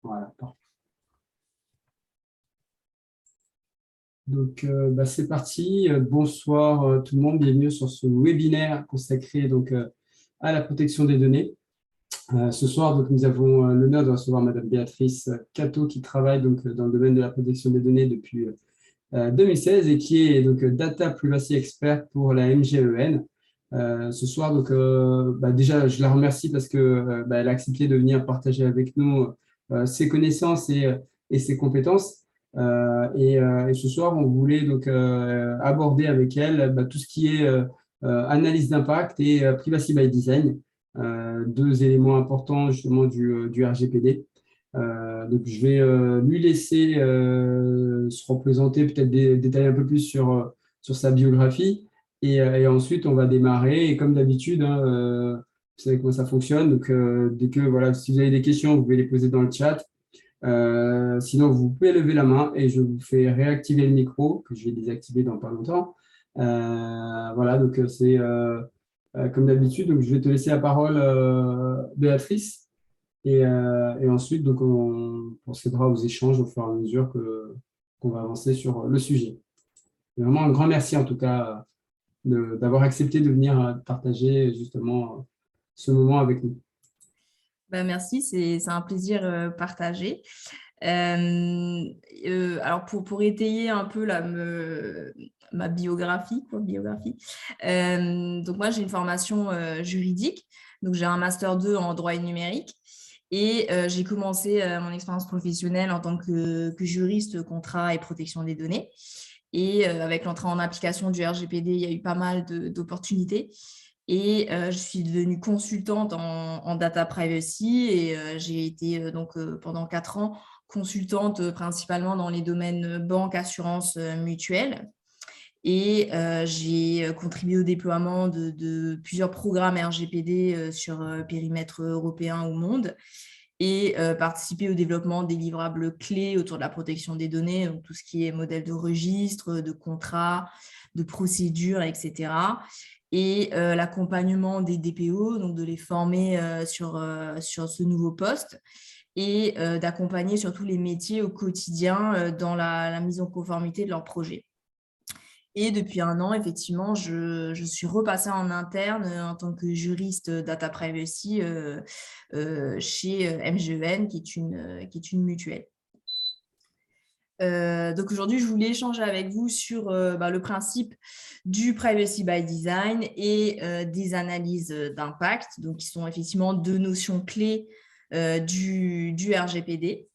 Voilà. Donc, c'est parti. Bonsoir tout le monde. Bienvenue sur ce webinaire consacré à la protection des données. Ce soir, donc, nous avons l'honneur de recevoir Madame Béatrice Cato qui travaille dans le domaine de la protection des données depuis 2016 et qui est Data Privacy Expert pour la MGEN. Ce soir, déjà, je la remercie parce que elle a accepté de venir partager avec nous ses connaissances et ses compétences. Et ce soir, on voulait aborder avec elle tout ce qui est analyse d'impact et privacy by design, deux éléments importants justement du RGPD. Donc, je vais lui laisser se représenter, peut-être détailler un peu plus sur sa biographie. Et ensuite, on va démarrer. Et comme d'habitude, hein, vous savez comment ça fonctionne. Donc, dès que, voilà, si vous avez des questions, vous pouvez les poser dans le chat. Sinon, vous pouvez lever la main et je vous fais réactiver le micro, que je vais désactiver dans pas longtemps. Voilà, c'est comme d'habitude. Donc, je vais te laisser la parole, Béatrice. Et ensuite, on procédera aux échanges au fur et à mesure qu'on va avancer sur le sujet. Vraiment un grand merci en tout cas d'avoir accepté de venir partager justement ce moment avec nous. Merci, c'est un plaisir partagé. Alors, pour étayer un peu ma biographie, donc moi, j'ai une formation juridique. Donc, j'ai un Master 2 en droit et numérique. Et j'ai commencé mon expérience professionnelle en tant que juriste contrat et protection des données. Et avec l'entrée en application du RGPD, il y a eu pas mal d'opportunités. Et je suis devenue consultante en data privacy et j'ai été pendant 4 ans consultante principalement dans les domaines banque, assurance, mutuelle. Et j'ai contribué au déploiement de plusieurs programmes RGPD sur périmètre européen ou monde et participé au développement des livrables clés autour de la protection des données, donc tout ce qui est modèle de registre, de contrat, de procédure, etc. Et l'accompagnement des DPO, donc de les former sur ce nouveau poste et d'accompagner surtout les métiers au quotidien dans la mise en conformité de leurs projets. Et depuis 1 an, effectivement, je suis repassée en interne en tant que juriste data privacy chez MGEN, qui est une mutuelle. Donc aujourd'hui, je voulais échanger avec vous sur le principe du privacy by design et des analyses d'impact, donc qui sont effectivement 2 notions clés du RGPD.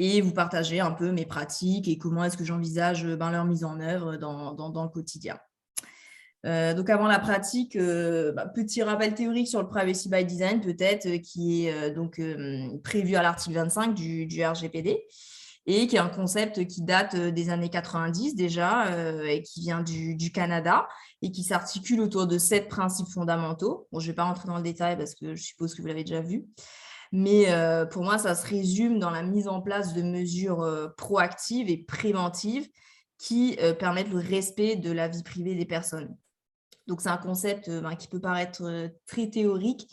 Et vous partager un peu mes pratiques et comment est-ce que j'envisage leur mise en œuvre dans le quotidien. Donc avant la pratique, petit rappel théorique sur le privacy by design peut-être, qui est prévu à l'article 25 du RGPD et qui est un concept qui date des années 90 déjà et qui vient du Canada et qui s'articule autour de 7 principes fondamentaux. Bon, je ne vais pas rentrer dans le détail parce que je suppose que vous l'avez déjà vu. Mais pour moi, ça se résume dans la mise en place de mesures proactives et préventives qui permettent le respect de la vie privée des personnes. Donc, c'est un concept qui peut paraître très théorique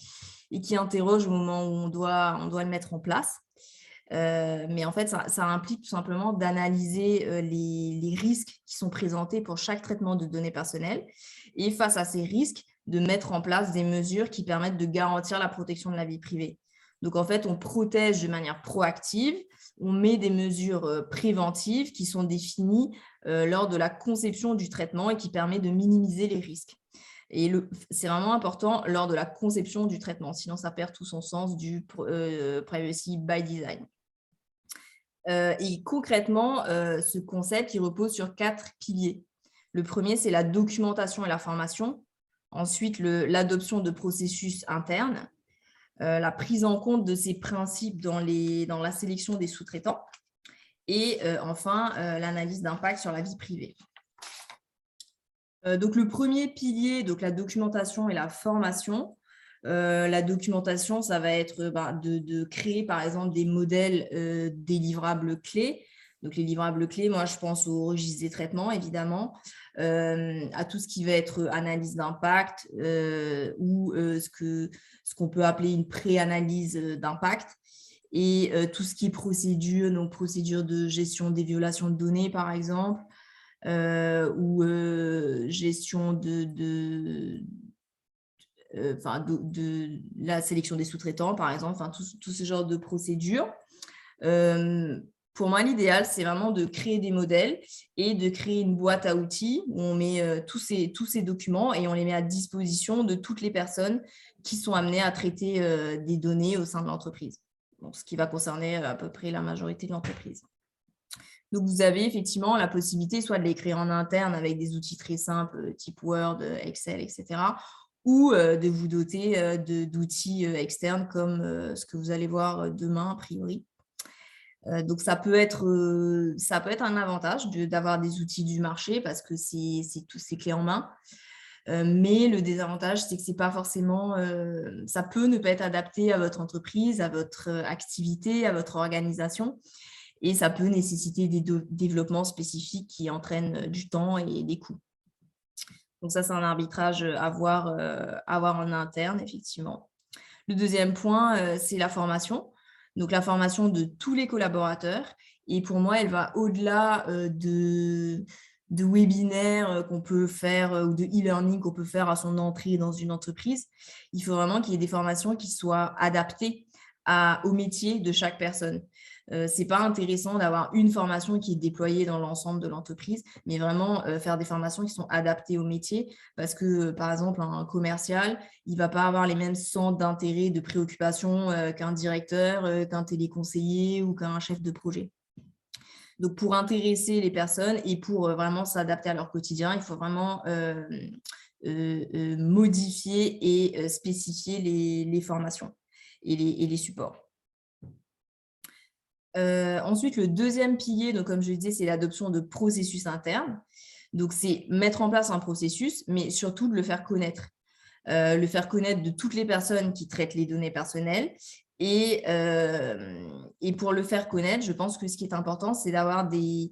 et qui interroge au moment où on doit le mettre en place. Mais en fait, ça implique tout simplement d'analyser les risques qui sont présentés pour chaque traitement de données personnelles et face à ces risques, de mettre en place des mesures qui permettent de garantir la protection de la vie privée. Donc, en fait, on protège de manière proactive, on met des mesures préventives qui sont définies lors de la conception du traitement et qui permet de minimiser les risques. Et c'est vraiment important lors de la conception du traitement, sinon ça perd tout son sens du privacy by design. Et concrètement, ce concept, il repose sur 4 piliers. Le premier, c'est la documentation et la formation. Ensuite, l'adoption de processus internes. La prise en compte de ces principes dans la sélection des sous-traitants et enfin l'analyse d'impact sur la vie privée. Donc le premier pilier, donc la documentation et la formation. La documentation, ça va être de créer par exemple des modèles des livrables clés. Donc les livrables clés, moi je pense au registre des traitements évidemment, à tout ce qui va être analyse d'impact ou ce qu'on peut appeler une pré-analyse d'impact. et tout ce qui est procédure, donc procédure de gestion des violations de données, par exemple, ou gestion de la sélection des sous-traitants, par exemple, tout ce genre de procédures. Pour moi, l'idéal, c'est vraiment de créer des modèles et de créer une boîte à outils où on met tous ces documents et on les met à disposition de toutes les personnes qui sont amenées à traiter des données au sein de l'entreprise. Donc, ce qui va concerner à peu près la majorité de l'entreprise. Donc, vous avez effectivement la possibilité soit de l'écrire en interne avec des outils très simples, type Word, Excel, etc., ou de vous doter d'outils externes comme ce que vous allez voir demain, a priori. Donc, ça peut être un avantage d'avoir des outils du marché parce que c'est clé en main. Mais le désavantage, c'est que c'est pas forcément, ça peut ne pas être adapté à votre entreprise, à votre activité, à votre organisation. Et ça peut nécessiter des développements spécifiques qui entraînent du temps et des coûts. Donc ça, c'est un arbitrage à voir en interne, effectivement. Le deuxième point, c'est la formation. Donc la formation de tous les collaborateurs. Et pour moi, elle va au-delà de webinaires qu'on peut faire ou de e-learning qu'on peut faire à son entrée dans une entreprise. Il faut vraiment qu'il y ait des formations qui soient adaptées au métier de chaque personne. Ce n'est pas intéressant d'avoir une formation qui est déployée dans l'ensemble de l'entreprise, mais vraiment faire des formations qui sont adaptées au métier parce que, par exemple, un commercial, il ne va pas avoir les mêmes centres d'intérêt, de préoccupation qu'un directeur, qu'un téléconseiller ou qu'un chef de projet. Donc, pour intéresser les personnes et pour vraiment s'adapter à leur quotidien, il faut vraiment modifier et spécifier les formations et les supports. Ensuite, le deuxième pilier, donc, comme je le disais, c'est l'adoption de processus internes. Donc, c'est mettre en place un processus, mais surtout de le faire connaître. Le faire connaître de toutes les personnes qui traitent les données personnelles. Et pour le faire connaître, je pense que ce qui est important, c'est d'avoir des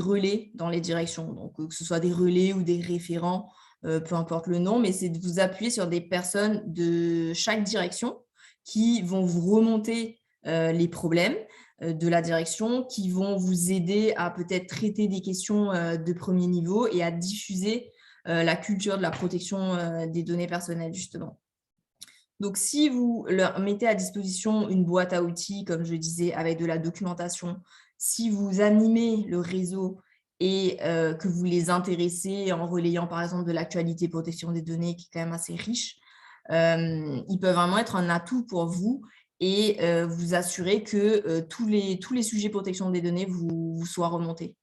relais dans les directions. Donc, que ce soit des relais ou des référents, peu importe le nom, mais c'est de vous appuyer sur des personnes de chaque direction qui vont vous remonter les problèmes de la direction, qui vont vous aider à peut-être traiter des questions de premier niveau et à diffuser la culture de la protection des données personnelles, justement. Donc, si vous leur mettez à disposition une boîte à outils, comme je disais, avec de la documentation, si vous animez le réseau et que vous les intéressez en relayant, par exemple, de l'actualité protection des données, qui est quand même assez riche, ils peuvent vraiment être un atout pour vous et vous assurer que tous les sujets protection des données vous soient remontés.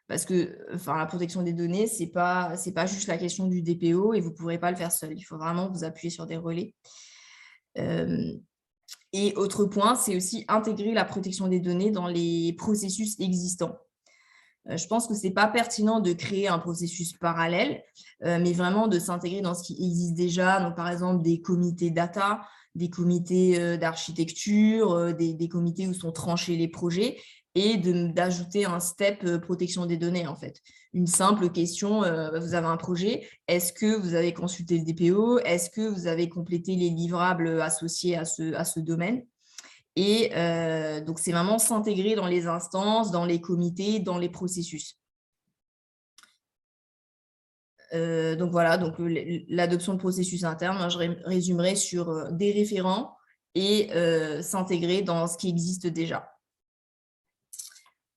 Parce que la protection des données, ce n'est pas juste la question du DPO et vous ne pourrez pas le faire seul. Il faut vraiment vous appuyer sur des relais. Et autre point, c'est aussi intégrer la protection des données dans les processus existants. Je pense que ce n'est pas pertinent de créer un processus parallèle, mais vraiment de s'intégrer dans ce qui existe déjà. Donc, par exemple, des comités data, des comités d'architecture, des comités où sont tranchés les projets et d'ajouter un step protection des données, en fait. Une simple question, vous avez un projet, est-ce que vous avez consulté le DPO? Est-ce que vous avez complété les livrables associés à ce domaine? Et donc, c'est vraiment s'intégrer dans les instances, dans les comités, dans les processus. Donc, voilà, donc l'adoption de processus internes, je résumerai sur des référents et s'intégrer dans ce qui existe déjà.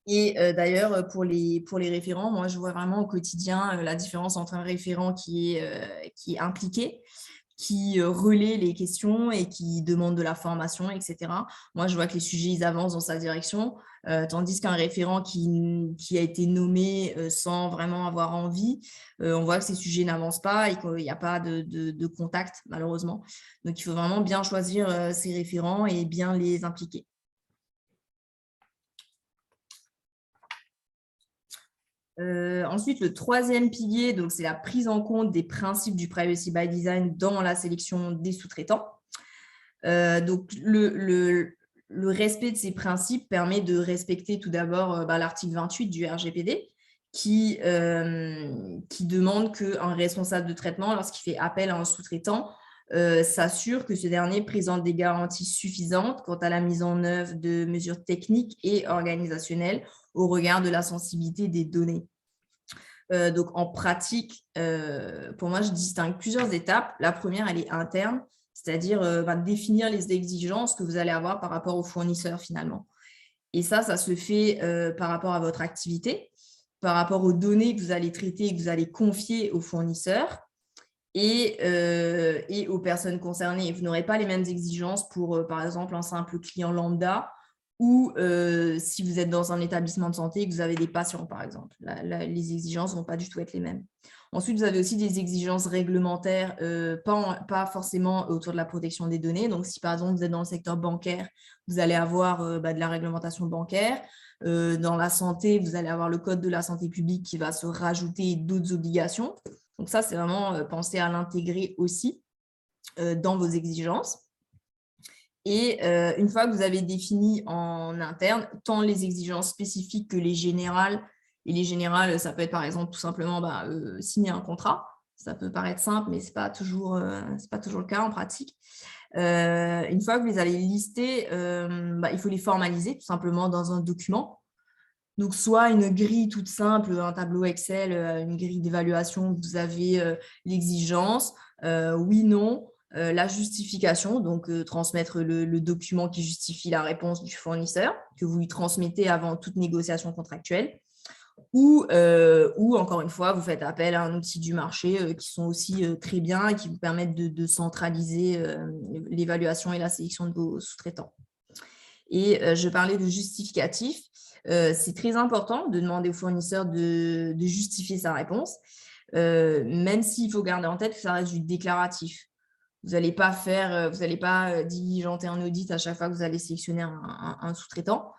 Et d'ailleurs, pour les référents, moi, je vois vraiment au quotidien la différence entre un référent qui est impliqué, qui relaie les questions et qui demande de la formation, etc. Moi, je vois que les sujets, ils avancent dans sa direction, tandis qu'un référent qui a été nommé sans vraiment avoir envie, on voit que ces sujets n'avancent pas et qu'il n'y a pas de contact, malheureusement. Donc, il faut vraiment bien choisir ces référents et bien les impliquer. Ensuite, le troisième pilier, c'est la prise en compte des principes du privacy by design dans la sélection des sous-traitants. Donc, le respect de ces principes permet de respecter tout d'abord l'article 28 du RGPD qui demande qu'un responsable de traitement, lorsqu'il fait appel à un sous-traitant, s'assure que ce dernier présente des garanties suffisantes quant à la mise en œuvre de mesures techniques et organisationnelles au regard de la sensibilité des données. Donc, en pratique, pour moi, je distingue plusieurs étapes. La première, elle est interne, c'est-à-dire définir les exigences que vous allez avoir par rapport au fournisseur finalement. Et ça se fait par rapport à votre activité, par rapport aux données que vous allez traiter et que vous allez confier aux fournisseurs et aux personnes concernées. Vous n'aurez pas les mêmes exigences pour, par exemple, un simple client lambda ou si vous êtes dans un établissement de santé et que vous avez des patients, par exemple. Les exigences ne vont pas du tout être les mêmes. Ensuite, vous avez aussi des exigences réglementaires, pas forcément autour de la protection des données. Donc, si par exemple, vous êtes dans le secteur bancaire, vous allez avoir de la réglementation bancaire. Dans la santé, vous allez avoir le code de la santé publique qui va se rajouter d'autres obligations. Donc, ça, c'est vraiment penser à l'intégrer aussi dans vos exigences. Et une fois que vous avez défini en interne tant les exigences spécifiques que les générales, et les générales, ça peut être par exemple tout simplement signer un contrat. Ça peut paraître simple, mais ce n'est pas toujours le cas en pratique. Une fois que vous les avez listés, il faut les formaliser tout simplement dans un document. Donc, soit une grille toute simple, un tableau Excel, une grille d'évaluation où vous avez l'exigence, oui, non, la justification, donc transmettre le document qui justifie la réponse du fournisseur, que vous lui transmettez avant toute négociation contractuelle, ou encore une fois, vous faites appel à un outil du marché qui sont aussi très bien et qui vous permettent de centraliser l'évaluation et la sélection de vos sous-traitants. Et je parlais de justificatif. C'est très important de demander au fournisseur de justifier sa réponse, même s'il faut garder en tête que ça reste du déclaratif. Vous n'allez pas diligenter un audit à chaque fois que vous allez sélectionner un sous-traitant,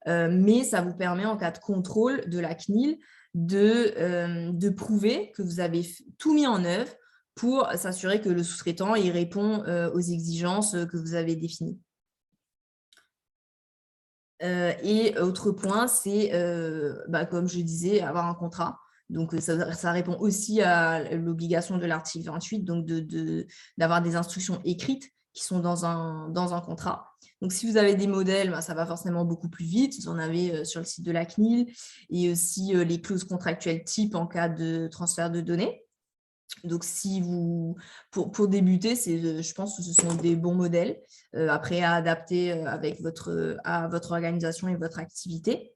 mais ça vous permet en cas de contrôle de la CNIL de prouver que vous avez tout mis en œuvre pour s'assurer que le sous-traitant il répond aux exigences que vous avez définies. Et autre point, c'est, comme je disais, avoir un contrat. Donc, ça répond aussi à l'obligation de l'article 28, donc d'avoir des instructions écrites qui sont dans un contrat. Donc, si vous avez des modèles, ça va forcément beaucoup plus vite. Vous en avez sur le site de la CNIL et aussi les clauses contractuelles type en cas de transfert de données. Donc, pour débuter, je pense que ce sont des bons modèles après à adapter à votre organisation et votre activité.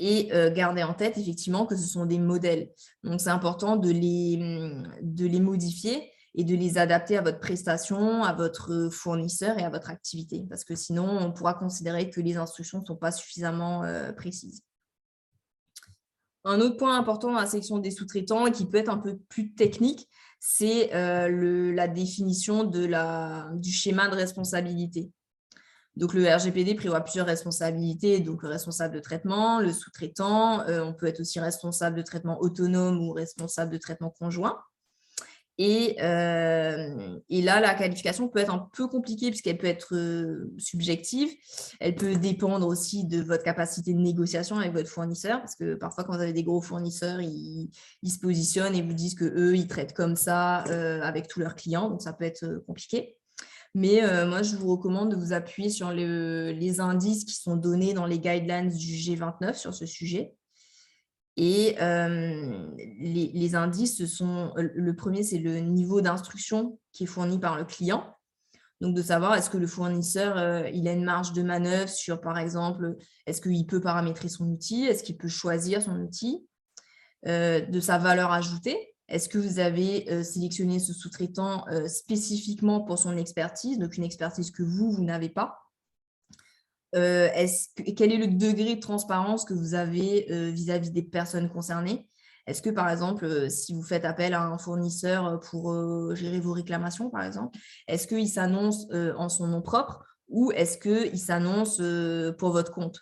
Et garder en tête effectivement que ce sont des modèles. Donc, c'est important de les modifier et de les adapter à votre prestation, à votre fournisseur et à votre activité. Parce que sinon, on pourra considérer que les instructions ne sont pas suffisamment précises. Un autre point important dans la section des sous-traitants et qui peut être un peu plus technique, c'est la définition du schéma de responsabilité. Donc, le RGPD prévoit plusieurs responsabilités, donc le responsable de traitement, le sous-traitant, on peut être aussi responsable de traitement autonome ou responsable de traitement conjoint. Et là, la qualification peut être un peu compliquée puisqu'elle peut être subjective. Elle peut dépendre aussi de votre capacité de négociation avec votre fournisseur parce que parfois, quand vous avez des gros fournisseurs, ils se positionnent et vous disent qu'eux, ils traitent comme ça avec tous leurs clients. Donc, ça peut être compliqué. Mais moi, je vous recommande de vous appuyer sur les indices qui sont donnés dans les guidelines du G29 sur ce sujet. Et les indices, le premier, c'est le niveau d'instruction qui est fourni par le client. Donc, de savoir est-ce que le fournisseur, il a une marge de manœuvre sur, par exemple, est-ce qu'il peut paramétrer son outil, est-ce qu'il peut choisir son outil, de sa valeur ajoutée. Est-ce que vous avez sélectionné ce sous-traitant spécifiquement pour son expertise, donc une expertise que vous n'avez pas? Quel est le degré de transparence que vous avez vis-à-vis des personnes concernées? Est-ce que, par exemple, si vous faites appel à un fournisseur pour gérer vos réclamations, par exemple, est-ce qu'il s'annonce en son nom propre ou est-ce qu'il s'annonce pour votre compte?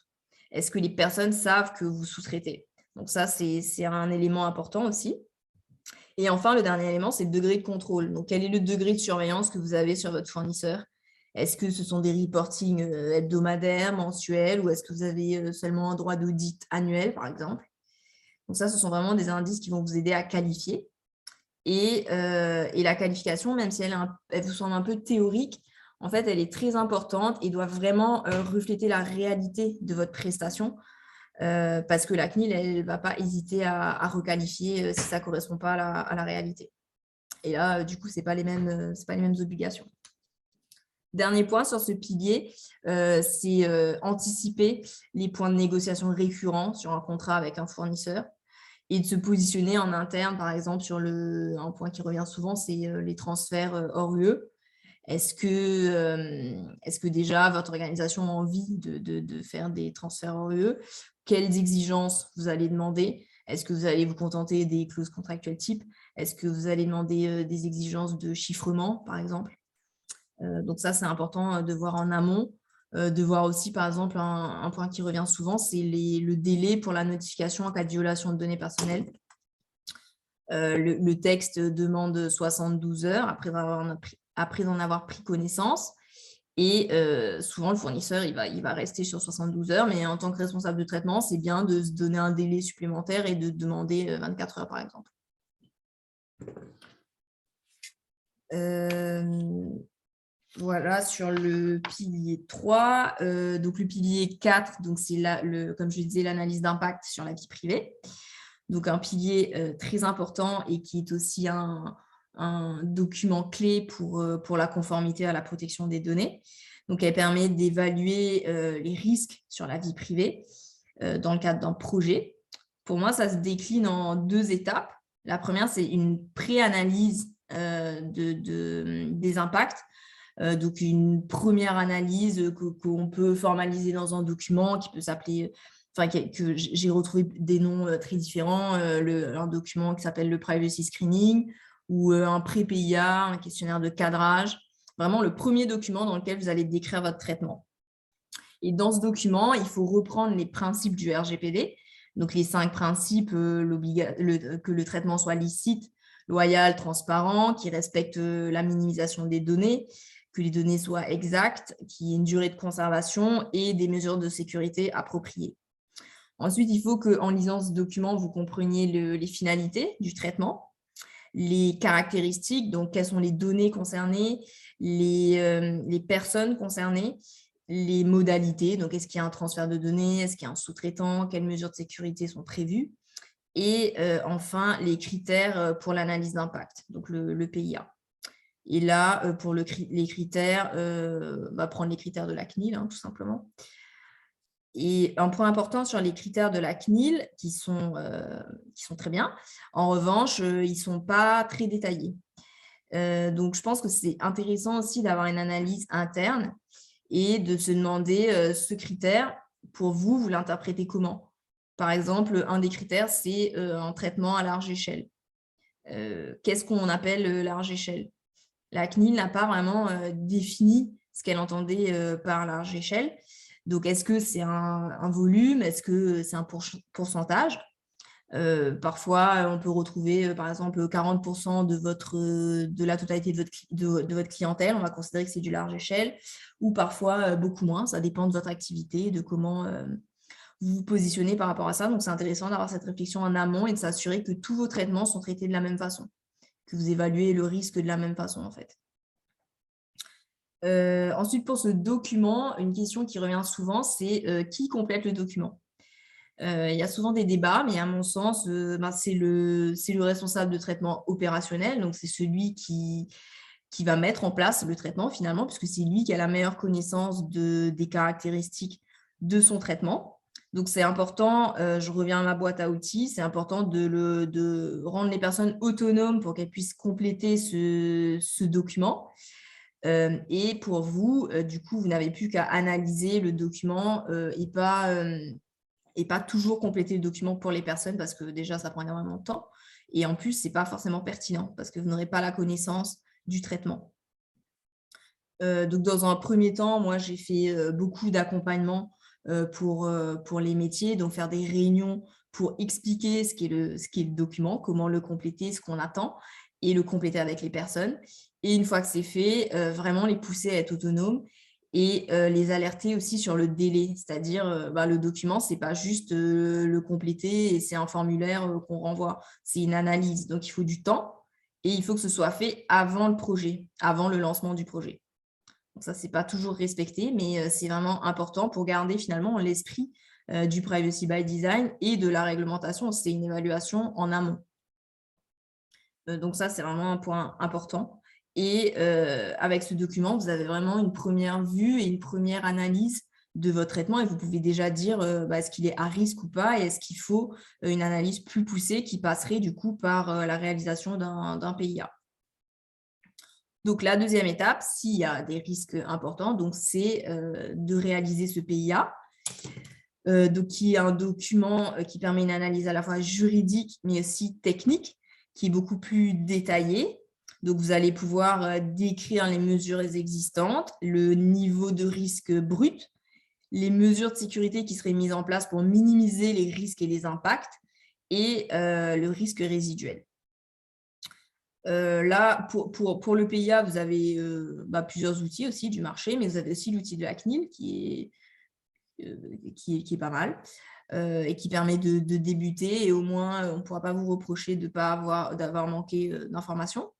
Est-ce que les personnes savent que vous sous-traitez? Donc ça, c'est un élément important aussi. Et enfin, le dernier élément, c'est le degré de contrôle. Donc, quel est le degré de surveillance que vous avez sur votre fournisseur? Est-ce que ce sont des reportings hebdomadaires, mensuels, ou est-ce que vous avez seulement un droit d'audit annuel, par exemple? Donc ça, ce sont vraiment des indices qui vont vous aider à qualifier. Et la qualification, même si elle vous semble un peu théorique, en fait, elle est très importante et doit vraiment refléter la réalité de votre prestation. Parce que la CNIL, elle ne va pas hésiter à requalifier si ça ne correspond pas à la réalité. Et là, du coup, ce n'est pas les mêmes obligations. Dernier point sur ce pilier, c'est anticiper les points de négociation récurrents sur un contrat avec un fournisseur et de se positionner en interne, par exemple, sur un point qui revient souvent, c'est les transferts hors UE. Est-ce que déjà votre organisation a envie de faire des transferts hors UE? Quelles exigences vous allez demander? Est-ce que vous allez vous contenter des clauses contractuelles type? Est-ce que vous allez demander des exigences de chiffrement, par exemple? Donc ça, c'est important de voir en amont. De voir aussi, par exemple, un point qui revient souvent, c'est le délai pour la notification en cas de violation de données personnelles. Le texte demande 72 heures après en avoir pris connaissance. Et souvent, le fournisseur, il va rester sur 72 heures, mais en tant que responsable de traitement, c'est bien de se donner un délai supplémentaire et de demander 24 heures, par exemple. Voilà, sur le pilier 3. Donc, le pilier 4, c'est comme je disais, l'analyse d'impact sur la vie privée. Donc, un pilier très important et qui est aussi un document clé pour la conformité à la protection des données. Donc, elle permet d'évaluer les risques sur la vie privée dans le cadre d'un projet. Pour moi, ça se décline en 2 étapes. La première, c'est une pré-analyse des impacts. Donc, une première analyse qu'on peut formaliser dans un document qui peut s'appeler, que j'ai retrouvé des noms très différents, un document qui s'appelle le Privacy Screening ou un pré-PIA, un questionnaire de cadrage, vraiment le premier document dans lequel vous allez décrire votre traitement. Et dans ce document, il faut reprendre les principes du RGPD, donc les 5 principes, que le traitement soit licite, loyal, transparent, qui respecte la minimisation des données, que les données soient exactes, qu'il y ait une durée de conservation et des mesures de sécurité appropriées. Ensuite, il faut qu'en lisant ce document, vous compreniez les finalités du traitement, les caractéristiques, donc quelles sont les données concernées, les personnes concernées, les modalités, donc est-ce qu'il y a un transfert de données, est-ce qu'il y a un sous-traitant, quelles mesures de sécurité sont prévues, et enfin, les critères pour l'analyse d'impact, donc le PIA. Et là, pour les critères, on va prendre les critères de la CNIL, tout simplement. Et un point important sur les critères de la CNIL, qui sont très bien, en revanche, ils ne sont pas très détaillés. Donc, je pense que c'est intéressant aussi d'avoir une analyse interne et de se demander ce critère, pour vous, vous l'interprétez comment? Par exemple, un des critères, c'est un traitement à large échelle. Qu'est-ce qu'on appelle large échelle? La CNIL n'a pas vraiment défini ce qu'elle entendait par large échelle. Donc, est-ce que c'est un volume? Est-ce que c'est un pourcentage? Parfois, on peut retrouver, par exemple, 40% de la totalité de votre clientèle. On va considérer que c'est du large échelle. Ou parfois, beaucoup moins. Ça dépend de votre activité, de comment vous vous positionnez par rapport à ça. Donc, c'est intéressant d'avoir cette réflexion en amont et de s'assurer que tous vos traitements sont traités de la même façon, que vous évaluez le risque de la même façon, en fait. Ensuite, pour ce document, une question qui revient souvent, c'est qui complète le document? Il y a souvent des débats, mais à mon sens, c'est le responsable de traitement opérationnel, donc c'est celui qui va mettre en place le traitement finalement, puisque c'est lui qui a la meilleure connaissance des caractéristiques de son traitement. Donc, c'est important, je reviens à ma boîte à outils, c'est important de rendre les personnes autonomes pour qu'elles puissent compléter ce document. Et pour vous, du coup, vous n'avez plus qu'à analyser le document et pas toujours compléter le document pour les personnes parce que déjà, ça prend énormément de temps. Et en plus, ce n'est pas forcément pertinent parce que vous n'aurez pas la connaissance du traitement. Donc, dans un premier temps, moi, j'ai fait beaucoup d'accompagnement pour les métiers, donc faire des réunions pour expliquer ce qu'est le document, comment le compléter, ce qu'on attend, et le compléter avec les personnes. Et une fois que c'est fait, vraiment les pousser à être autonomes et les alerter aussi sur le délai, c'est-à-dire le document, ce n'est pas juste le compléter et c'est un formulaire qu'on renvoie, c'est une analyse. Donc, il faut du temps et il faut que ce soit fait avant le projet, avant le lancement du projet. Donc ça, ce n'est pas toujours respecté, mais c'est vraiment important pour garder finalement l'esprit du Privacy by Design et de la réglementation. C'est une évaluation en amont. Donc ça, c'est vraiment un point important. Et avec ce document, vous avez vraiment une première vue et une première analyse de votre traitement et vous pouvez déjà dire est-ce qu'il est à risque ou pas et est-ce qu'il faut une analyse plus poussée qui passerait du coup par la réalisation d'un PIA. Donc, la deuxième étape, s'il y a des risques importants, donc c'est de réaliser ce PIA, donc qui est un document qui permet une analyse à la fois juridique mais aussi technique, qui est beaucoup plus détaillée. Donc, vous allez pouvoir décrire les mesures existantes, le niveau de risque brut, les mesures de sécurité qui seraient mises en place pour minimiser les risques et les impacts et le risque résiduel. Là, pour le PIA, vous avez plusieurs outils aussi du marché, mais vous avez aussi l'outil de la CNIL qui est pas mal et qui permet de débuter et au moins, on ne pourra pas vous reprocher d'avoir manqué d'informations.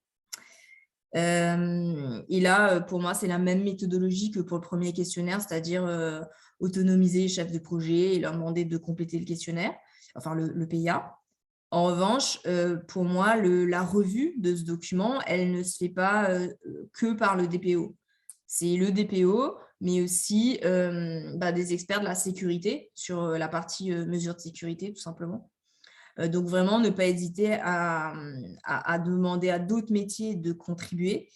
Et là, pour moi, c'est la même méthodologie que pour le premier questionnaire, c'est-à-dire autonomiser les chefs de projet et leur demander de compléter le questionnaire, enfin le PIA. En revanche, pour moi, la revue de ce document, elle ne se fait pas que par le DPO. C'est le DPO, mais aussi des experts de la sécurité sur la partie mesures de sécurité, tout simplement. Donc, vraiment, ne pas hésiter à demander à d'autres métiers de contribuer.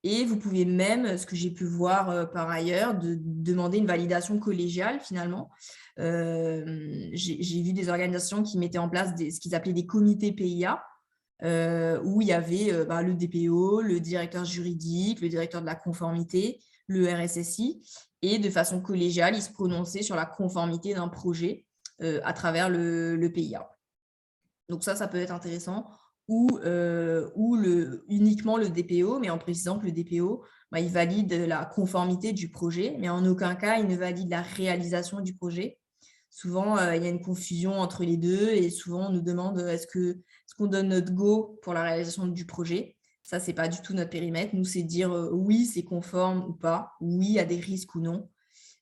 Et vous pouvez même, ce que j'ai pu voir par ailleurs, de demander une validation collégiale finalement. J'ai vu des organisations qui mettaient en place ce qu'ils appelaient des comités PIA, où il y avait le DPO, le directeur juridique, le directeur de la conformité, le RSSI, et de façon collégiale, ils se prononçaient sur la conformité d'un projet à travers le PIA. Donc ça peut être intéressant. Ou uniquement le DPO, mais en précisant que le DPO, il valide la conformité du projet, mais en aucun cas, il ne valide la réalisation du projet. Souvent, il y a une confusion entre les deux et souvent, on nous demande est-ce qu'on donne notre go pour la réalisation du projet. Ça, ce n'est pas du tout notre périmètre. Nous, c'est dire oui, c'est conforme ou pas, oui, il y a des risques ou non,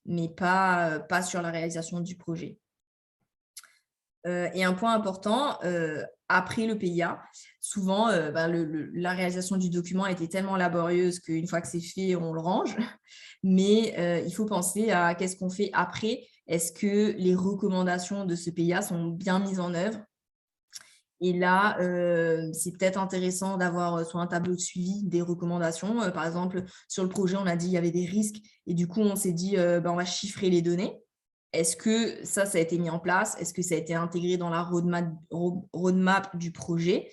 mais pas sur la réalisation du projet. Et un point important, après le PIA, souvent, la réalisation du document a été tellement laborieuse qu'une fois que c'est fait, on le range. Mais il faut penser à qu'est-ce qu'on fait après. Est-ce que les recommandations de ce PIA sont bien mises en œuvre? Et là, c'est peut-être intéressant d'avoir soit un tableau de suivi des recommandations. Par exemple, sur le projet, on a dit qu'il y avait des risques et du coup, on s'est dit on va chiffrer les données. Est-ce que ça a été mis en place? Est-ce que ça a été intégré dans la roadmap du projet?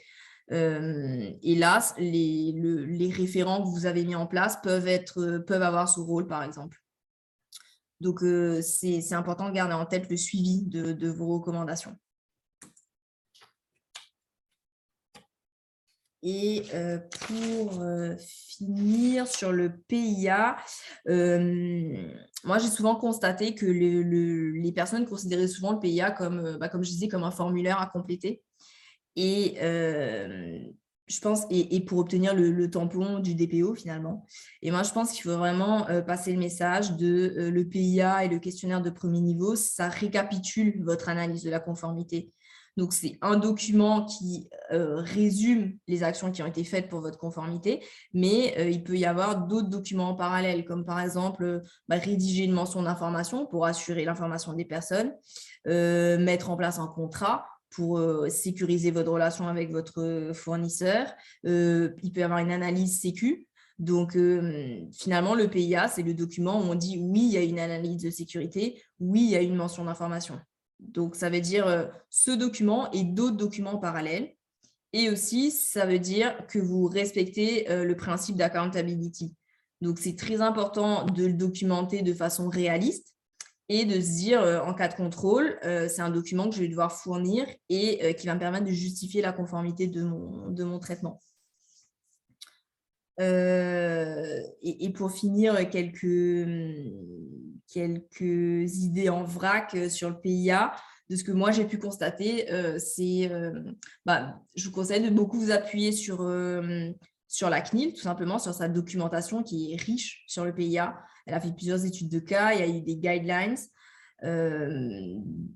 Et là, les référents que vous avez mis en place peuvent avoir ce rôle, par exemple. Donc, c'est important de garder en tête le suivi de vos recommandations. Et pour finir sur le PIA, moi, j'ai souvent constaté que les personnes considéraient souvent le PIA comme je disais, comme un formulaire à compléter. Et je pense, et pour obtenir le tampon du DPO finalement. Et moi, je pense qu'il faut vraiment passer le message de le PIA et le questionnaire de premier niveau, ça récapitule votre analyse de la conformité. Donc, c'est un document qui résume les actions qui ont été faites pour votre conformité, mais il peut y avoir d'autres documents en parallèle, comme par exemple rédiger une mention d'information pour assurer l'information des personnes, mettre en place un contrat pour sécuriser votre relation avec votre fournisseur. Il peut y avoir une analyse sécu. Donc, finalement, le PIA, c'est le document où on dit oui, il y a une analyse de sécurité, oui, il y a une mention d'information. Donc, ça veut dire ce document et d'autres documents parallèles. Et aussi, ça veut dire que vous respectez le principe d'accountability. Donc, c'est très important de le documenter de façon réaliste et de se dire, en cas de contrôle, c'est un document que je vais devoir fournir et qui va me permettre de justifier la conformité de mon traitement. Et pour finir, quelques idées en vrac sur le PIA. de ce que moi j'ai pu constater, je vous conseille de beaucoup vous appuyer sur la CNIL, tout simplement, sur sa documentation qui est riche sur le PIA. Elle a fait plusieurs études de cas, il y a eu des guidelines.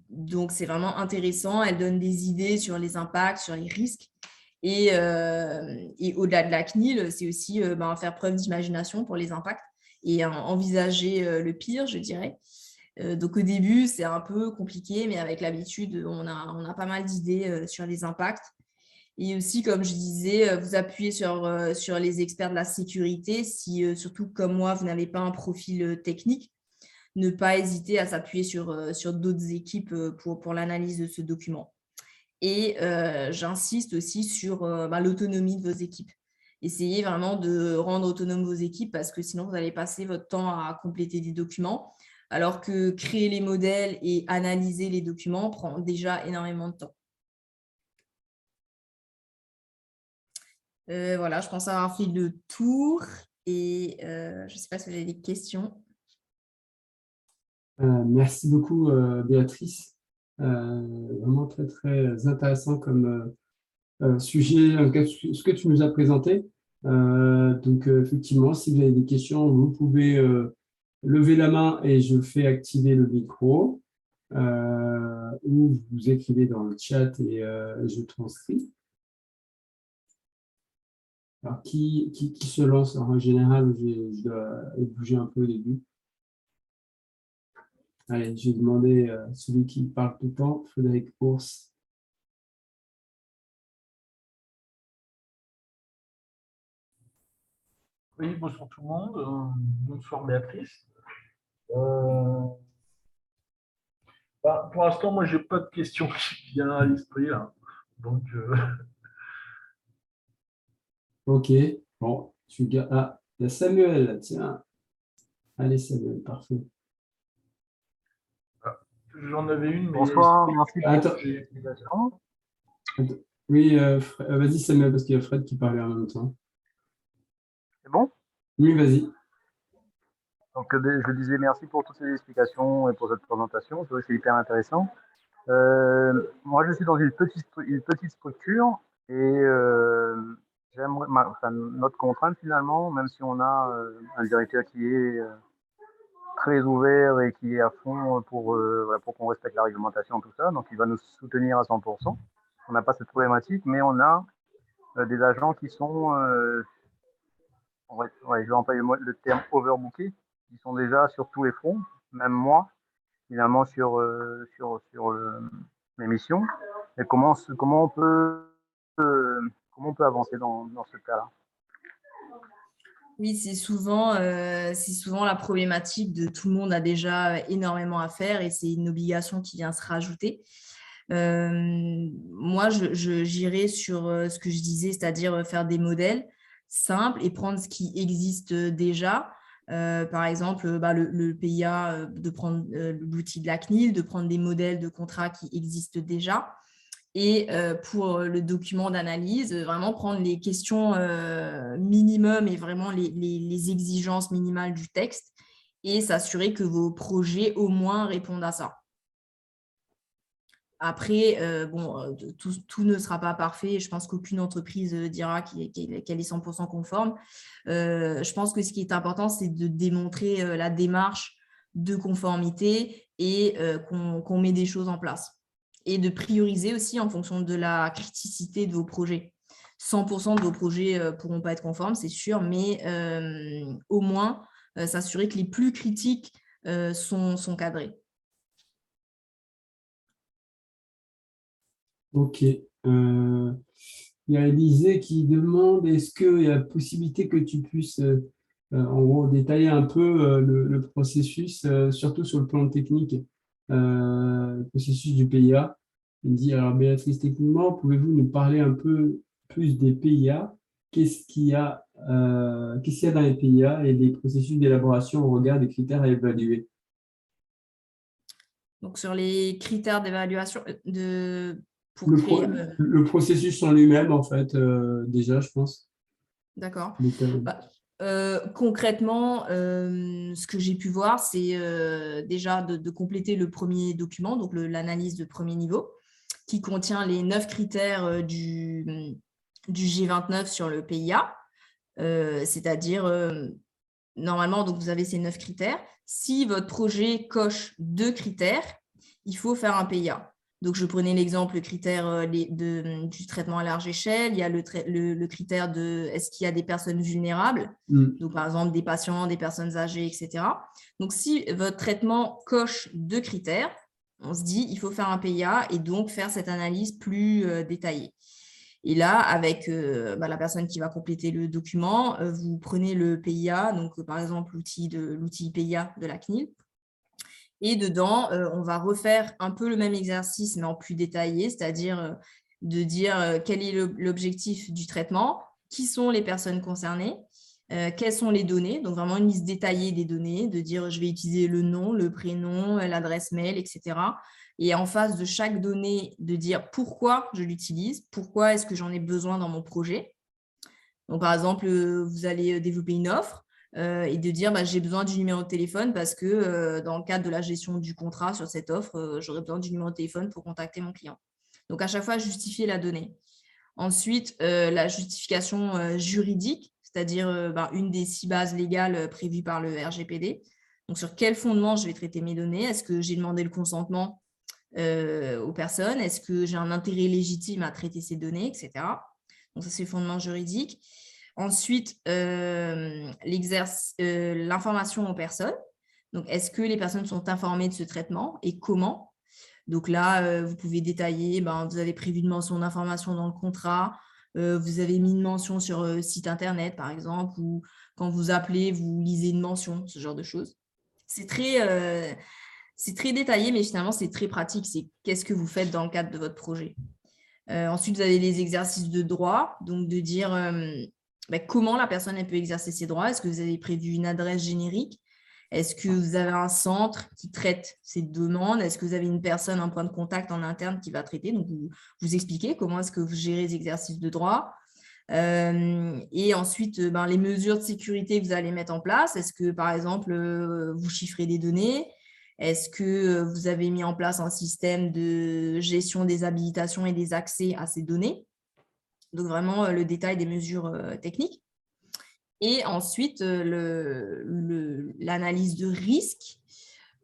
Donc, c'est vraiment intéressant. Elle donne des idées sur les impacts, sur les risques. Et au-delà de la CNIL, c'est aussi faire preuve d'imagination pour les impacts et envisager le pire, je dirais. Donc, au début, c'est un peu compliqué, mais avec l'habitude, on a pas mal d'idées sur les impacts. Et aussi, comme je disais, vous appuyez sur les experts de la sécurité. Si, surtout comme moi, vous n'avez pas un profil technique, ne pas hésiter à s'appuyer sur d'autres équipes pour l'analyse de ce document. Et j'insiste aussi sur l'autonomie de vos équipes. Essayez vraiment de rendre autonomes vos équipes parce que sinon, vous allez passer votre temps à compléter des documents, alors que créer les modèles et analyser les documents prend déjà énormément de temps. Voilà, je pense avoir fait le tour et je ne sais pas si vous avez des questions. Merci beaucoup, Béatrice. Vraiment très, très intéressant comme sujet, ce que tu nous as présenté. Donc, effectivement, si vous avez des questions, vous pouvez lever la main et je fais activer le micro. Ou vous écrivez dans le chat et je transcris. Alors, qui se lance? Alors, en général, je dois bouger un peu au début. Allez, je vais demander à celui qui parle tout le temps, Frédéric Ours. Oui, bonsoir tout le monde. Bonsoir Béatrice. Pour l'instant, moi, j'ai pas de questions qui viennent à l'esprit là. Donc, Ok, bon, il y a Samuel, là, tiens. Allez, Samuel, parfait. j'en avais une, mais bonsoir, merci pour Attends. l'explication. Oui, vas-y, Samuel, parce qu'il y a Fred qui parlait en même temps. C'est bon? Oui, vas-y. Donc, je disais merci pour toutes ces explications et pour cette présentation. C'est vrai que c'est hyper intéressant. Moi, je suis dans une petite structure et j'aimerais, notre contrainte finalement, même si on a un directeur qui est très ouvert et qui est à fond pour qu'on respecte la réglementation, tout ça, donc il va nous soutenir à 100%. On n'a pas cette problématique, mais on a des agents qui sont, je vais employer le terme overbookés, qui sont déjà sur tous les fronts, même moi, finalement, sur mes missions. Et comment on peut avancer dans ce cas-là? Oui, c'est souvent la problématique de tout le monde a déjà énormément à faire et c'est une obligation qui vient se rajouter. Moi, j'irais sur ce que je disais, c'est-à-dire faire des modèles simples et prendre ce qui existe déjà. Par exemple, le PIA, de prendre l'outil de la CNIL, de prendre des modèles de contrats qui existent déjà. Et pour le document d'analyse, vraiment prendre les questions minimum et vraiment les exigences minimales du texte et s'assurer que vos projets au moins répondent à ça. Après, tout ne sera pas parfait. Je pense qu'aucune entreprise dira qu'elle est 100% conforme. Je pense que ce qui est important, c'est de démontrer la démarche de conformité et qu'on met des choses en place. Et de prioriser aussi en fonction de la criticité de vos projets. 100% de vos projets ne pourront pas être conformes, c'est sûr, mais au moins s'assurer que les plus critiques sont cadrés. Ok. Il y a Élisée qui demande, est-ce qu'il y a possibilité que tu puisses en gros détailler un peu le processus, surtout sur le plan technique, le processus du PIA. Il dit, alors Béatrice, techniquement, pouvez-vous nous parler un peu plus des PIA? Qu'est-ce qu'il y a dans les PIA et des processus d'élaboration au regard des critères à évaluer? Donc, sur les critères d'évaluation le processus en lui-même, en fait, déjà, je pense. D'accord. Concrètement, ce que j'ai pu voir, c'est déjà de compléter le premier document, donc l'analyse de premier niveau, qui contient les 9 critères du G29 sur le PIA, c'est-à-dire, normalement, donc vous avez ces 9 critères. Si votre projet coche 2 critères, il faut faire un PIA. Donc, je prenais l'exemple critère du traitement à large échelle. Il y a le critère de est-ce qu'il y a des personnes vulnérables, donc par exemple des patients, des personnes âgées, etc. Donc, si votre traitement coche 2 critères, on se dit il faut faire un PIA et donc faire cette analyse plus détaillée. Et là, avec la personne qui va compléter le document, vous prenez le PIA, donc par exemple l'outil PIA de la CNIL. Et dedans, on va refaire un peu le même exercice, mais en plus détaillé, c'est-à-dire de dire quel est l'objectif du traitement, qui sont les personnes concernées, quelles sont les données, donc vraiment une liste détaillée des données, de dire je vais utiliser le nom, le prénom, l'adresse mail, etc. Et en face de chaque donnée, de dire pourquoi je l'utilise, pourquoi est-ce que j'en ai besoin dans mon projet. Donc, par exemple, vous allez développer une offre, et de dire j'ai besoin du numéro de téléphone parce que dans le cadre de la gestion du contrat sur cette offre, j'aurai besoin du numéro de téléphone pour contacter mon client. Donc, à chaque fois, justifier la donnée. Ensuite, la justification juridique, c'est-à-dire une des 6 bases légales prévues par le RGPD. Donc, sur quel fondement je vais traiter mes données? Est-ce que j'ai demandé le consentement aux personnes? Est-ce que j'ai un intérêt légitime à traiter ces données, etc. Donc, ça, c'est le fondement juridique. Ensuite, l'information aux personnes. Donc, est-ce que les personnes sont informées de ce traitement et comment? Donc là, vous pouvez détailler, vous avez prévu une mention d'information dans le contrat, vous avez mis une mention sur site internet, par exemple, ou quand vous appelez, vous lisez une mention, ce genre de choses. C'est très détaillé, mais finalement, c'est très pratique. C'est qu'est-ce que vous faites dans le cadre de votre projet. Ensuite, vous avez les exercices de droit, donc de dire comment la personne elle peut exercer ses droits. Est-ce que vous avez prévu une adresse générique? Est-ce que vous avez un centre qui traite ces demandes? Est-ce que vous avez une personne, un point de contact en interne qui va traiter? Donc, vous expliquez comment est-ce que vous gérez les exercices de droit. Et ensuite, les mesures de sécurité que vous allez mettre en place. Est-ce que, par exemple, vous chiffrez des données? Est-ce que vous avez mis en place un système de gestion des habilitations et des accès à ces données? Donc, vraiment, le détail des mesures techniques. Et ensuite, l'analyse de risque.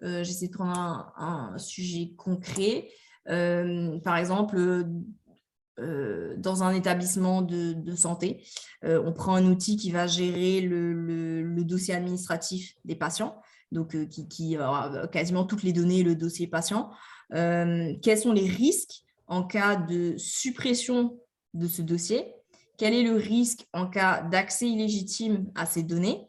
J'essaie de prendre un sujet concret. Par exemple, dans un établissement de santé, on prend un outil qui va gérer le dossier administratif des patients, donc qui aura quasiment toutes les données, le dossier patient. Quels sont les risques en cas de suppression de ce dossier? Quel est le risque en cas d'accès illégitime à ces données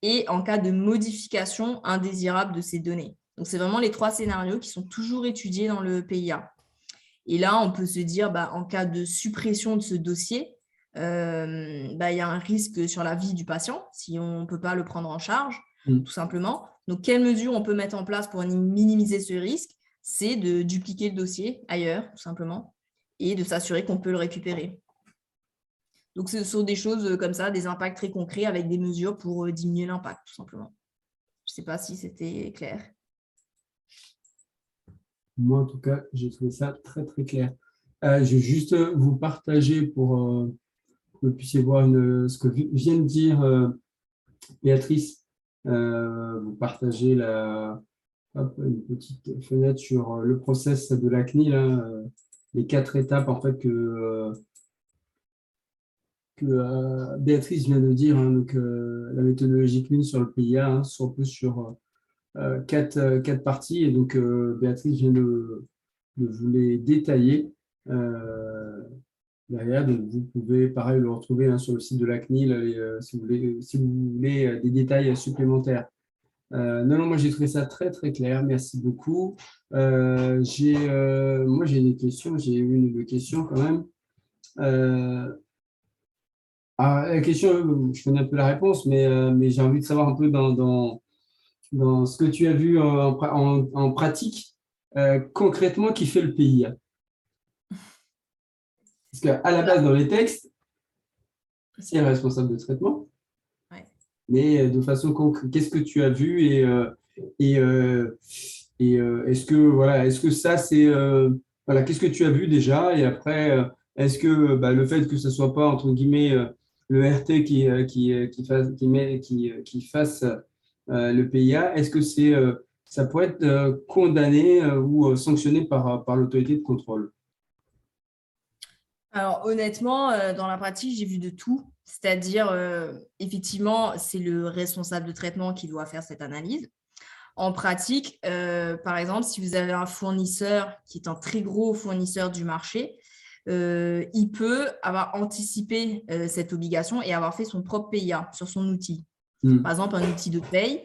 et en cas de modification indésirable de ces données? Donc, c'est vraiment les 3 scénarios qui sont toujours étudiés dans le PIA. Et là, on peut se dire, en cas de suppression de ce dossier, il y a un risque sur la vie du patient si on ne peut pas le prendre en charge, tout simplement. Donc, quelles mesures on peut mettre en place pour minimiser ce risque? C'est de dupliquer le dossier ailleurs, tout simplement, et de s'assurer qu'on peut le récupérer. Donc, ce sont des choses comme ça, des impacts très concrets avec des mesures pour diminuer l'impact, tout simplement. Je ne sais pas si c'était clair. Moi, en tout cas, j'ai trouvé ça très, très clair. Je vais juste vous partager pour que vous puissiez voir ce que vient de dire Béatrice. Vous partagez une petite fenêtre sur le process de la CNIL, les 4 étapes en fait que Béatrice vient de dire. Donc, la méthodologie CNIL sur le PIA sont un peu sur 4 parties. Et donc, Béatrice vient de vous les détailler derrière. Donc, vous pouvez, pareil, le retrouver sur le site de la CNIL si vous voulez des détails supplémentaires. Non, moi, j'ai trouvé ça très, très clair. Merci beaucoup. Moi, j'ai des questions. J'ai une ou deux questions quand même. La question, je connais un peu la réponse, mais j'ai envie de savoir un peu dans ce que tu as vu en pratique, concrètement, qui fait le PIA. Parce qu'à la base, dans les textes, c'est le responsable de traitement. Ouais. mais de façon concrète, qu'est-ce que tu as vu et, est-ce que voilà, est-ce que ça c'est voilà, qu'est-ce que tu as vu déjà et après est-ce que le fait que ce soit pas entre guillemets le RT qui fasse le PIA, est-ce que ça pourrait être condamné ou sanctionné par l'autorité de contrôle? Alors honnêtement, dans la pratique, j'ai vu de tout. C'est-à-dire, effectivement, c'est le responsable de traitement qui doit faire cette analyse. En pratique, par exemple, si vous avez un fournisseur qui est un très gros fournisseur du marché, il peut avoir anticipé cette obligation et avoir fait son propre PIA sur son outil. Par exemple, un outil de paye,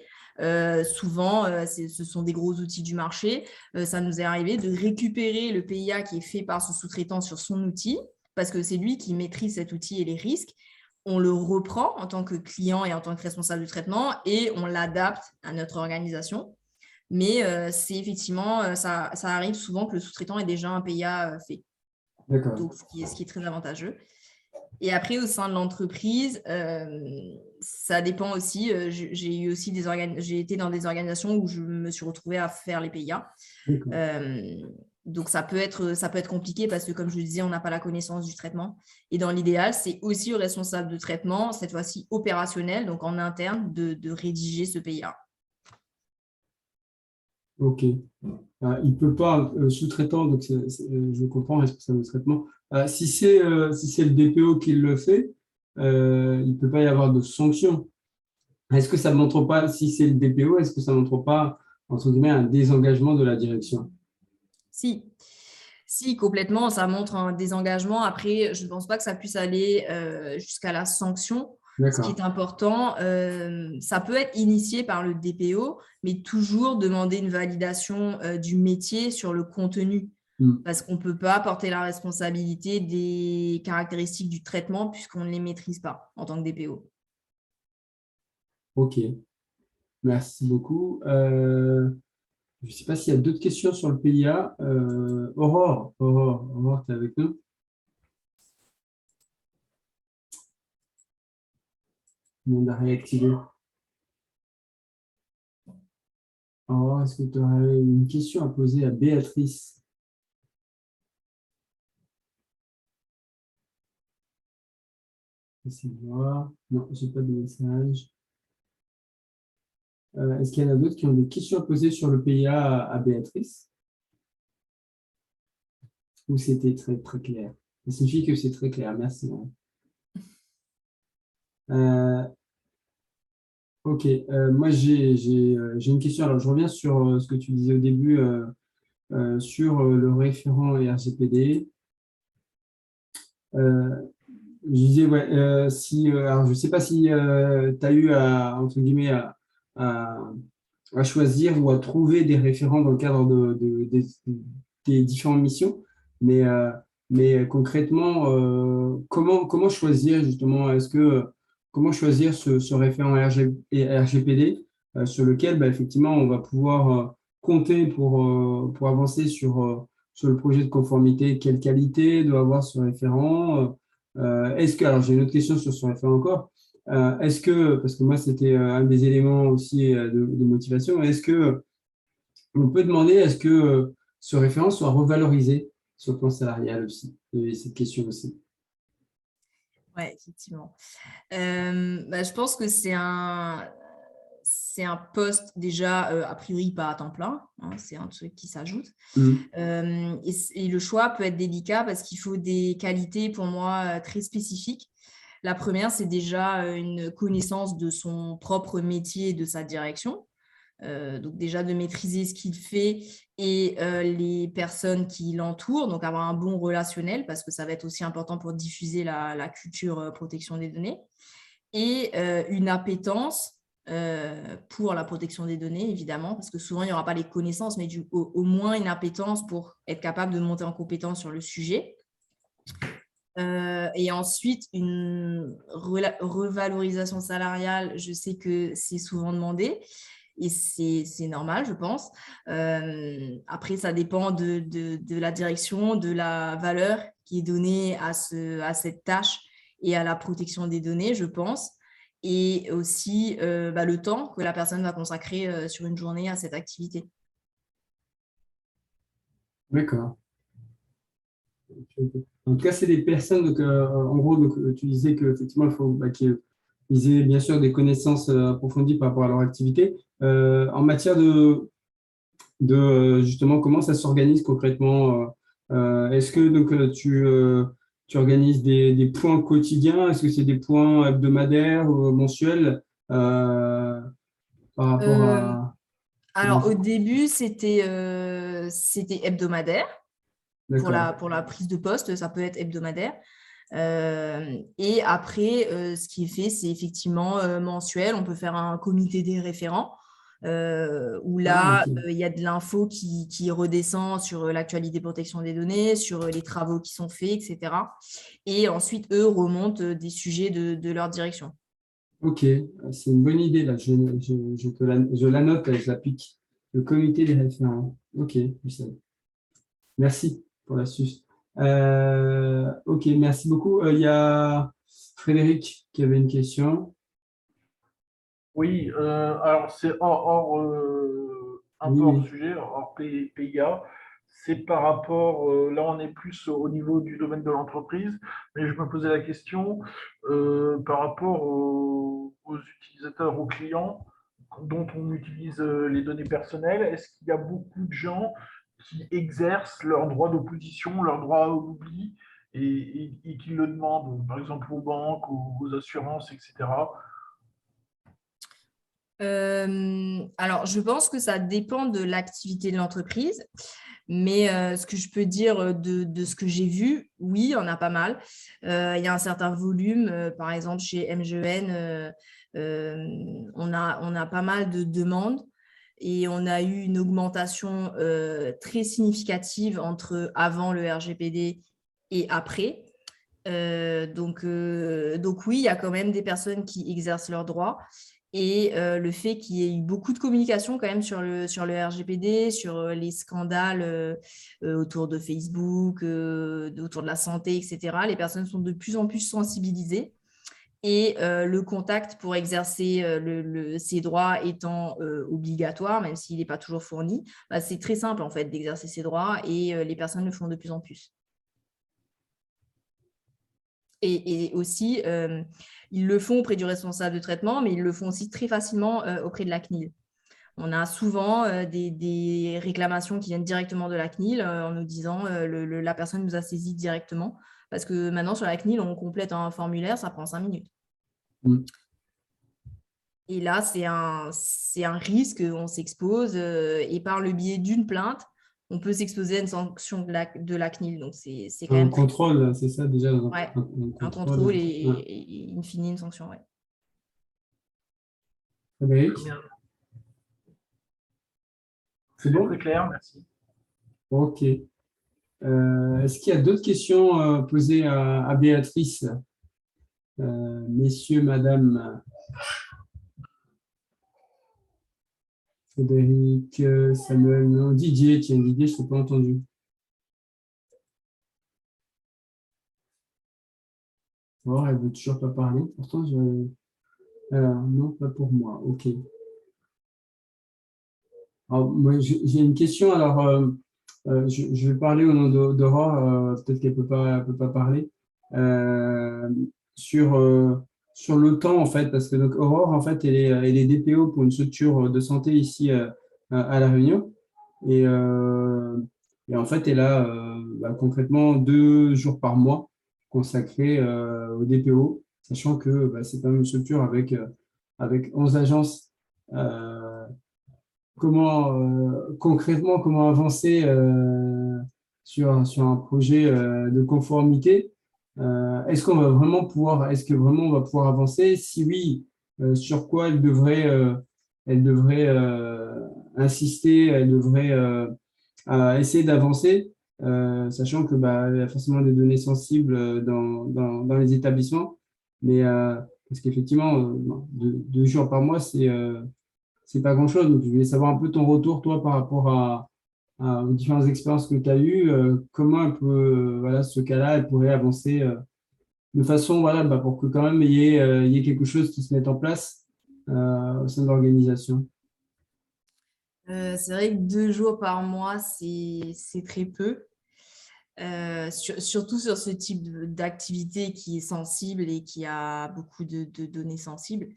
souvent, ce sont des gros outils du marché. Ça nous est arrivé de récupérer le PIA qui est fait par ce sous-traitant sur son outil, parce que c'est lui qui maîtrise cet outil et les risques. On le reprend en tant que client et en tant que responsable du traitement et on l'adapte à notre organisation. Mais c'est effectivement, ça arrive souvent que le sous-traitant ait déjà un PIA fait. D'accord. Donc, ce qui est très avantageux. Et après, au sein de l'entreprise, ça dépend aussi. J'ai été dans des organisations où je me suis retrouvée à faire les PIA. Donc, ça peut être compliqué parce que, comme je le disais, on n'a pas la connaissance du traitement. Et dans l'idéal, c'est aussi au responsable de traitement, cette fois-ci opérationnel, donc en interne, de rédiger ce PIA. Ok. Il ne peut pas, sous-traitant, donc je comprends, responsable de traitement. Si c'est le DPO qui le fait, il ne peut pas y avoir de sanction. Est-ce que ça ne montre pas, si c'est le DPO, est-ce que ça ne montre pas, entre guillemets, un désengagement de la direction? Si, complètement, ça montre un désengagement. Après, je ne pense pas que ça puisse aller jusqu'à la sanction. Ce qui est important, ça peut être initié par le DPO, mais toujours demander une validation du métier sur le contenu. Parce qu'on ne peut pas porter la responsabilité des caractéristiques du traitement puisqu'on ne les maîtrise pas en tant que DPO. Ok, merci beaucoup. Je ne sais pas s'il y a d'autres questions sur le PIA. Aurore, tu es avec nous? Le monde a réactivé. Aurore, est-ce que tu aurais une question à poser à Béatrice? Essayez de voir. Non, je n'ai pas de message. Est-ce qu'il y en a d'autres qui ont des questions à poser sur le PIA à Béatrice? Ou c'était très, très clair? Ça signifie que c'est très clair. Merci. Ok, moi j'ai une question. Alors je reviens sur ce que tu disais au début sur le référent RGPD. Je disais, ouais, alors je ne sais pas si tu as eu entre guillemets, à choisir ou à trouver des référents dans le cadre des différentes missions, mais concrètement, comment choisir justement, comment choisir ce référent RGPD sur lequel effectivement on va pouvoir compter pour avancer sur le projet de conformité? Quelle qualité doit avoir ce référent? Alors j'ai une autre question sur ce référent encore. Parce que moi c'était un des éléments aussi de motivation, est-ce que on peut demander est-ce que ce référent soit revalorisé sur le plan salarial aussi? Cette question aussi. Oui, effectivement. Je pense que c'est un poste déjà a priori pas à temps plein, hein, c'est un truc qui s'ajoute. Et le choix peut être délicat parce qu'il faut des qualités pour moi très spécifiques. La première, c'est déjà une connaissance de son propre métier et de sa direction. Donc déjà de maîtriser ce qu'il fait et les personnes qui l'entourent, donc avoir un bon relationnel parce que ça va être aussi important pour diffuser la culture protection des données et une appétence pour la protection des données, évidemment, parce que souvent, il n'y aura pas les connaissances, mais au moins une appétence pour être capable de monter en compétence sur le sujet. Et ensuite, une revalorisation salariale, je sais que c'est souvent demandé et c'est normal, je pense. Après, ça dépend de la direction, de la valeur qui est donnée à cette tâche et à la protection des données, je pense. et aussi le temps que la personne va consacrer sur une journée à cette activité. D'accord. En tout cas, c'est des personnes, donc, en gros, donc, tu disais qu'effectivement, il faut qu'ils aient bien sûr des connaissances approfondies par rapport à leur activité. En matière de justement comment ça s'organise concrètement, est-ce que donc, tu organises des points quotidiens? Est-ce que c'est des points hebdomadaires ou mensuels par rapport Euh, à… alors, au début, c'était hebdomadaire. Pour D'accord. la prise de poste, ça peut être hebdomadaire. Et après, ce qui est fait, c'est effectivement mensuel. On peut faire un comité des référents où Ah, là, ok. il y a de l'info qui redescend sur l'actualité protection des données, sur les travaux qui sont faits, etc. Et ensuite, eux remontent des sujets de leur direction. Ok, c'est une bonne idée là. Je la note, je la pique. Le comité des référents. Ok, Michel. Merci pour l'astuce. Ok, merci beaucoup. Il y a Frédéric qui avait une question. Oui, alors c'est un Oui, peu hors oui. sujet, hors PIA. C'est par rapport, là on est plus au niveau du domaine de l'entreprise, mais je me posais la question par rapport aux utilisateurs, aux clients dont on utilise les données personnelles. Est-ce qu'il y a beaucoup de gens qui exercent leur droit d'opposition, leur droit à l'oubli et qui le demandent, par exemple aux banques, aux assurances, etc. Alors, je pense que ça dépend de l'activité de l'entreprise, mais ce que je peux dire de ce que j'ai vu, oui, il y en a pas mal. Il y a un certain volume, par exemple chez MGN, on a pas mal de demandes et on a eu une augmentation très significative entre avant le RGPD et après. Donc oui, il y a quand même des personnes qui exercent leurs droits. Et le fait qu'il y ait eu beaucoup de communication quand même sur le RGPD, sur les scandales autour de Facebook, autour de la santé, etc., les personnes sont de plus en plus sensibilisées. Et le contact pour exercer ces droits étant obligatoire, même s'il n'est pas toujours fourni, c'est très simple en fait d'exercer ces droits et les personnes le font de plus en plus. Et aussi, ils le font auprès du responsable de traitement, mais ils le font aussi très facilement auprès de la CNIL. On a souvent des réclamations qui viennent directement de la CNIL en nous disant la personne nous a saisi directement. Parce que maintenant, sur la CNIL, on complète un formulaire, ça prend 5 minutes. Mm. Et là, c'est un risque, on s'expose. Et par le biais d'une plainte, on peut s'exposer à une sanction de la CNIL. Donc, c'est quand Un même très… contrôle, c'est ça déjà, Ouais, un un contrôle contrôle. Ouais. et in fine une sanction, ouais. Frédéric, Très bien. c'est C'est très bon? clair, merci. Ok. Est-ce qu'il y a d'autres questions posées à Béatrice? Messieurs, madame, Frédéric, Samuel, non, Didier, tiens, Didier, je ne t'ai pas entendu. Oh, elle ne veut toujours pas parler. Pourtant, alors, non, pas pour moi. OK. Alors, moi, j'ai une question. Alors, je vais parler au nom d'Aurore. Peut-être qu'elle peut pas parler. Euh, sur, sur le temps, en fait, parce que donc, Aurore, en fait, elle est DPO pour une structure de santé ici à La Réunion. Et, euh, et en fait, elle a concrètement 2 jours par mois consacrés au DPO, sachant que c'est quand même une structure avec 11 agences. Euh, concrètement, comment avancer sur un projet de conformité? Est-ce que vraiment on va pouvoir avancer? Si oui, sur quoi elle devrait insister, elle devrait essayer d'avancer, sachant que il y a forcément des données sensibles dans les établissements, mais parce qu'effectivement, 2 jours par mois, c'est pas grand-chose. Donc, je voulais savoir un peu ton retour, toi, par rapport aux différentes expériences que tu as eues. Comment elle peut, voilà, ce cas-là, elle pourrait avancer de façon, voilà, pour que quand même il y ait quelque chose qui se mette en place au sein de l'organisation? C'est vrai que 2 jours par mois, c'est très peu. Surtout sur ce type d'activité qui est sensible et qui a beaucoup de données sensibles.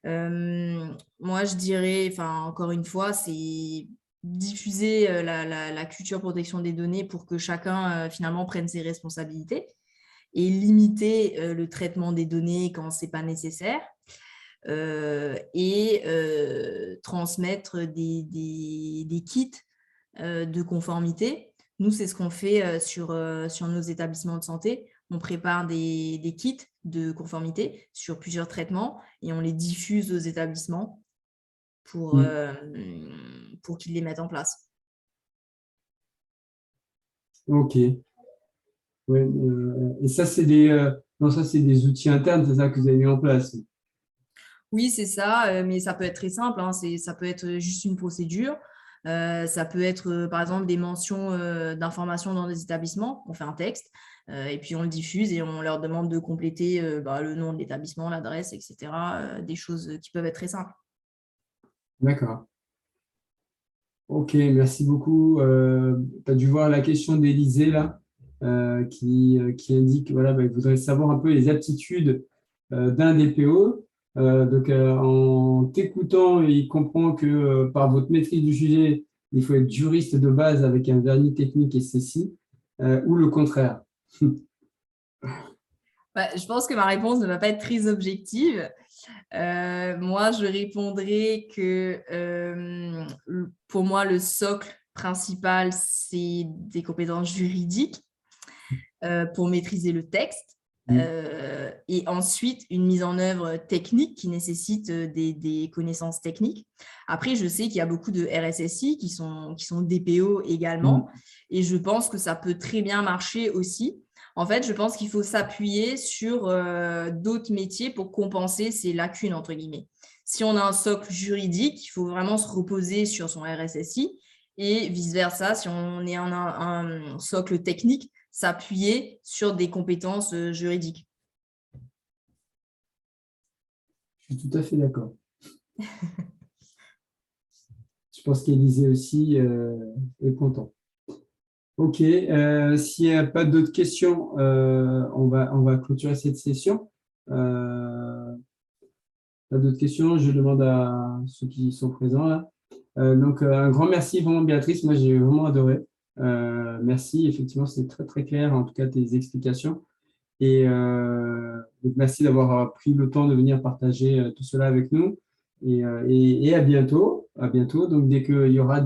Moi, je dirais, encore une fois, c'est diffuser la culture protection des données pour que chacun finalement prenne ses responsabilités et limiter le traitement des données quand c'est pas nécessaire. Et transmettre des kits de conformité. Nous, c'est ce qu'on fait sur nos établissements de santé. On prépare des kits de conformité sur plusieurs traitements et on les diffuse aux établissements pour qu'ils les mettent en place. Ok. Ouais, et ça, non, ça, c'est des outils internes, c'est ça que vous avez mis en place. Oui, c'est ça, mais ça peut être très simple, hein, ça peut être juste une procédure, ça peut être par exemple des mentions d'informations dans des établissements, on fait un texte et puis on le diffuse et on leur demande de compléter le nom de l'établissement, l'adresse, etc. Des choses qui peuvent être très simples. D'accord. Ok, merci beaucoup. Tu as dû voir la question d'Élisée là, qui indique voilà, il voudrait savoir un peu les aptitudes d'un DPO. En t'écoutant, il comprend que par votre maîtrise du sujet, il faut être juriste de base avec un vernis technique et ceci, ou le contraire. Je pense que ma réponse ne va pas être très objective. Moi, je répondrai que pour moi, le socle principal, c'est des compétences juridiques pour maîtriser le texte. Et ensuite, une mise en œuvre technique qui nécessite des connaissances techniques. Après, je sais qu'il y a beaucoup de RSSI qui sont DPO également. Et je pense que ça peut très bien marcher aussi. En fait, je pense qu'il faut s'appuyer sur d'autres métiers pour compenser ces lacunes, entre guillemets. Si on a un socle juridique, il faut vraiment se reposer sur son RSSI et vice-versa, si on est un socle technique, s'appuyer sur des compétences juridiques. Je suis tout à fait d'accord. Je pense qu'Élisée aussi est content. Ok, s'il n'y a pas d'autres questions, on va clôturer cette session. Pas d'autres questions, je demande à ceux qui sont présents là. Donc, un grand merci vraiment, Béatrice. Moi, j'ai vraiment adoré. Merci, effectivement, c'est très, très clair, en tout cas, tes explications. Et donc, merci d'avoir pris le temps de venir partager tout cela avec nous. Et à bientôt. À bientôt. Donc, dès qu'il y aura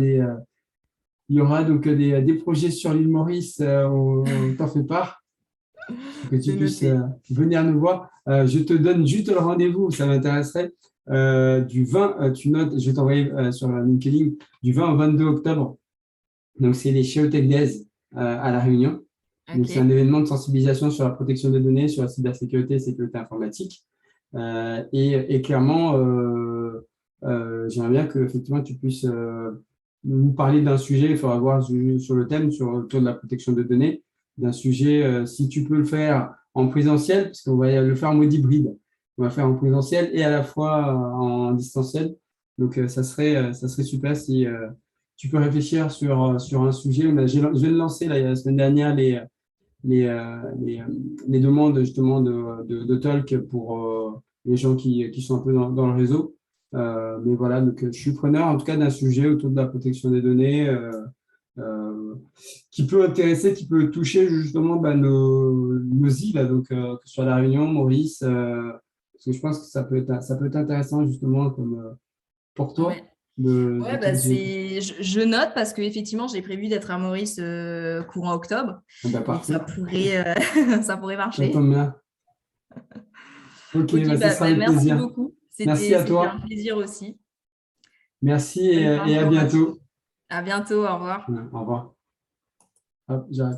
donc des projets sur l'île Maurice, on t'en fait part, pour que tu puisses venir nous voir. Je te donne juste le rendez-vous, ça m'intéresserait. Du 20, tu notes, je vais t'envoyer sur LinkedIn, du 20 au 22 octobre. Donc, c'est les Tech Days à La Réunion. Donc, c'est un événement de sensibilisation sur la protection des données, sur la cybersécurité et sécurité informatique. Et clairement, j'aimerais bien que effectivement, tu puisses nous parler d'un sujet. Il faudra voir sur le thème, autour de la protection des données, d'un sujet, si tu peux le faire en présentiel, parce qu'on va le faire en mode hybride. On va faire en présentiel et à la fois en distanciel. Donc, ça serait super si tu peux réfléchir sur un sujet. Je viens de lancer la semaine dernière les demandes justement de talk pour les gens qui sont un peu dans le réseau. Mais voilà, donc je suis preneur en tout cas d'un sujet autour de la protection des données qui peut intéresser, qui peut toucher justement nos îles, donc que ce soit La Réunion, Maurice, parce que je pense que ça peut être intéressant justement comme pour toi. Ouais. Je note parce qu'effectivement, j'ai prévu d'être à Maurice courant octobre. Donc ça pourrait marcher. Ça tombe bien. Ok, ça sera avec merci plaisir. beaucoup. Merci à toi. C'était un plaisir aussi. Merci et à bientôt. À bientôt, au revoir. Au revoir. Hop, j'arrête.